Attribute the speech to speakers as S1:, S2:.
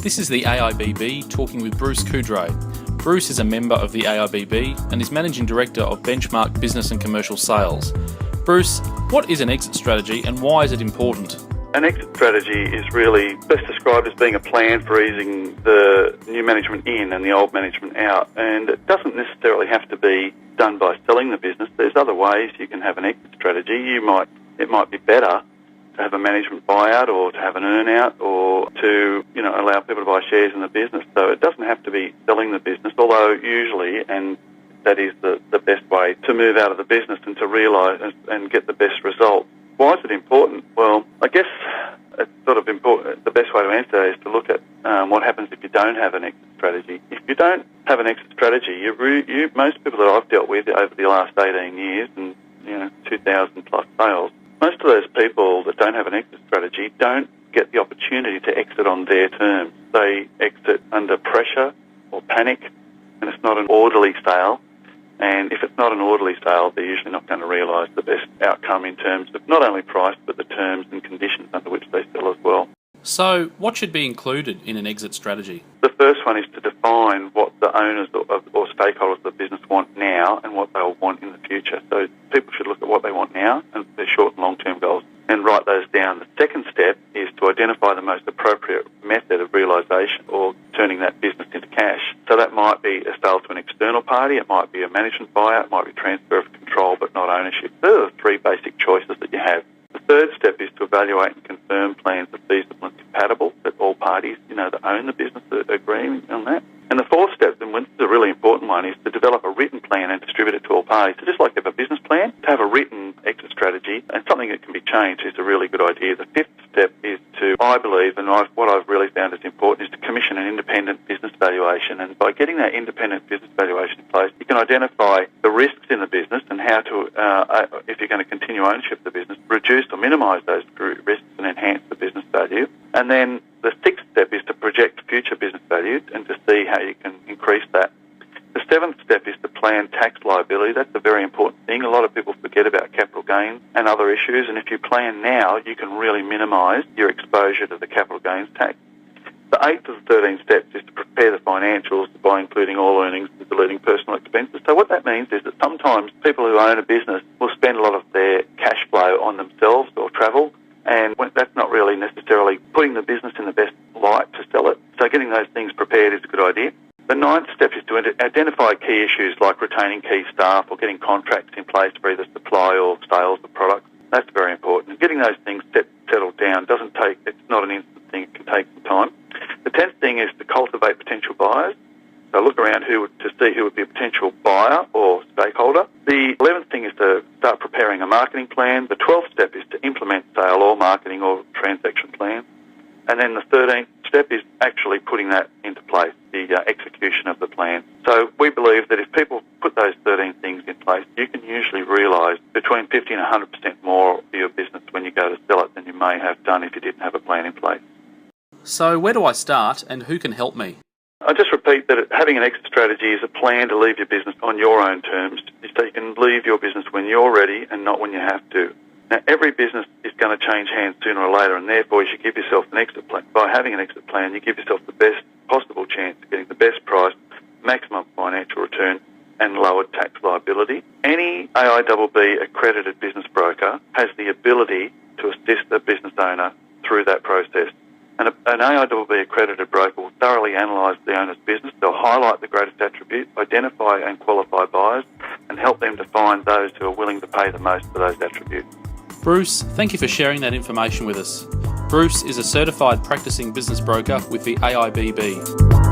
S1: This is the AIBB talking with Bruce Coudrey. Bruce is a member of the AIBB and is Managing Director of Benchmark Business and Commercial Sales. Bruce, what is an exit strategy and why is it important?
S2: An exit strategy is really best described as being a plan for easing the new management in and the old management out. And it doesn't necessarily have to be done by selling the business. There's other ways you can have an exit strategy. It might be better to have a management buyout or to have an earn-out or to allow people to buy shares in the business. So it doesn't have to be selling the business, although usually, and that is the best way to move out of the business and to realise and get the best result. Why is it important? Well, I guess it's sort of important. The best way to answer is to look at what happens if you don't have an exit strategy. If you don't have an exit strategy, most people that I've dealt with over the last 18 years and 2,000 plus sales, most of those people that don't have an exit strategy don't get the opportunity to exit on their terms. They exit under pressure or panic, and it's not an orderly sale. And if it's not an orderly sale, they're usually not going to realise the best outcome in terms of not only price, but the terms and conditions under which they sell as well.
S1: So, what should be included in an exit strategy?
S2: The first one is to define what the owners or stakeholders of the business want now and what they'll want in the future. So people should look at what they want now and their short and long-term goals and write those down. The second step is to identify the most appropriate method of realisation or turning that business into cash. So that might be a sale to an external party, it might be a management buyout, it might be transfer of control but not ownership. Those are the three basic choices that you have. The third step is to evaluate and confirm plans are feasible and compatible, that all parties, that own the business are agreeing on that. And the fourth step, and this is a really important one, is to develop a written plan and distribute it to all parties. So just like you have a business plan, to have a written exit strategy and something that can be changed is a really good idea. The fifth step is to, I believe, and what I've really found is important, is to commission an independent business valuation. And by getting that independent business valuation in place, you can identify the risks in the business and how to, if you're going to continue ownership of the business, reduce or minimise those risks and enhance the business value. And then the sixth step is to project future business value and to see how you can increase that. The seventh step is to plan tax liability. That's a very important thing. A lot of people forget about capital gains and other issues, and if you plan now, you can really minimise your exposure to the capital gains tax. The 8th of the 13 steps is to prepare the financials by including all earnings and deleting personal expenses. So what that means is that sometimes people who own a business will spend a lot of their cash flow on themselves or travel, and that's not really necessarily putting the business in the best light to sell it. So getting those things prepared is a good idea. The 9th step is to identify key issues like retaining key staff or getting contracts in place for either supply or sales of products. That's very important. Getting those things settled down it's not an instant thing, it can take some time. The 10th thing is to cultivate potential buyers. So look around to see who would be a potential buyer or stakeholder. The 11th thing is to start preparing a marketing plan. The 12th step is to implement sale or marketing or transaction plans. And then the 13th step is actually putting that into place, the execution of the plan. So we believe that if people put those 13 things in place, you can usually realise between 50 and 100% more of your business when you go to sell it than you may have done if you didn't have a plan in place.
S1: So where do I start and who can help me?
S2: I just repeat that having an exit strategy is a plan to leave your business on your own terms, so you can leave your business when you're ready and not when you have to. Now, every business is going to change hands sooner or later, and therefore you should give yourself an exit plan. By having an exit plan, you give yourself the best possible chance of getting the best price, maximum financial return, and lowered tax liability. Any AIBB accredited business broker has the ability to assist the business owner through that process. And an AIBB accredited broker will thoroughly analyse the owner's business. They'll highlight the greatest attributes, identify and qualify buyers, and help them to find those who are willing to pay the most for those attributes.
S1: Bruce, thank you for sharing that information with us. Bruce is a certified practicing business broker with the AIBB.